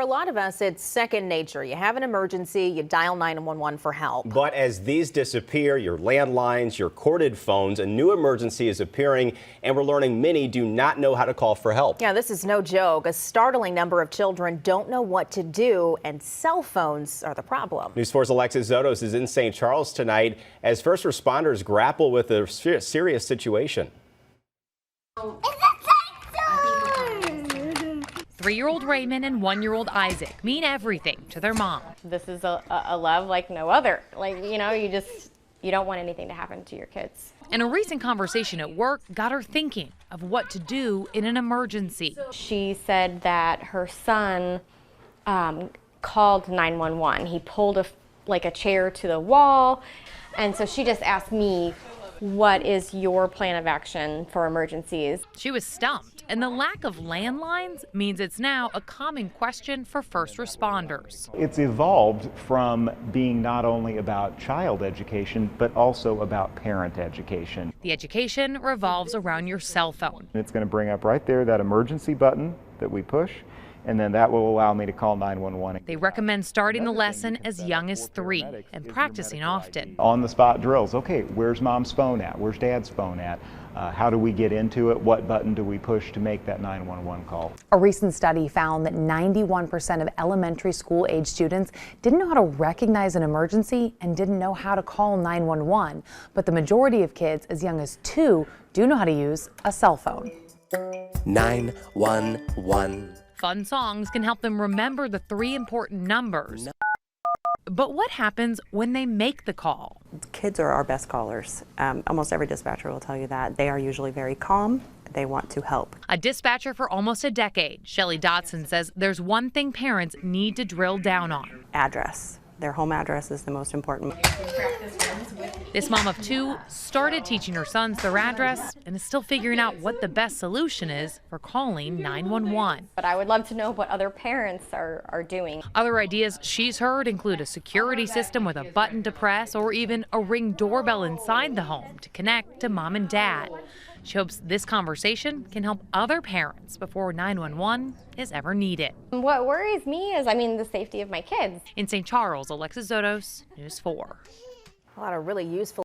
a lot of us, it's second nature. You have an emergency, you dial 911 for help. But as these disappear, your landlines, your corded phones, a new emergency is appearing, and we're learning many do not know how to call for help. Yeah, this is no joke. A startling number of children don't know what to do, and cell phones are the problem. News 4's Alexis Zotos is in St. Charles tonight as first responders grapple with a serious situation. 3-year-old Raymond and 1-year-old Isaac mean everything to their mom. This is a love like no other. Like, you don't want anything to happen to your kids. And a recent conversation at work got her thinking of what to do in an emergency. She said that her son called 911. He pulled a chair to the wall. And so she just asked me, what is your plan of action for emergencies? She was stumped, and the lack of landlines means it's now a common question for first responders. It's evolved from being not only about child education, but also about parent education. The education revolves around your cell phone. It's going to bring up right there that emergency button that we push, and then that will allow me to call 911. They recommend starting the lesson as young as 3 and practicing often. On-the-spot drills. Okay, where's mom's phone at? Where's dad's phone at? How do we get into it? What button do we push to make that 911 call? A recent study found that 91% of elementary school age students didn't know how to recognize an emergency and didn't know how to call 911. But the majority of kids as young as 2 do know how to use a cell phone. 911. Fun songs can help them remember the 3 important numbers. But what happens when they make the call? Kids are our best callers. Almost every dispatcher will tell you that. They are usually very calm. They want to help. A dispatcher for almost a decade, Shelly Dotson says there's one thing parents need to drill down on. Address. Their home address is the most important. This mom of 2 started teaching her sons their address and is still figuring out what the best solution is for calling 911. But I would love to know what other parents are doing. Other ideas she's heard include a security system with a button to press or even a Ring doorbell inside the home to connect to mom and dad. She hopes this conversation can help other parents before 911 is ever needed. What worries me is, the safety of my kids. In St. Charles, Alexis Zotos, News 4. A lot of really useful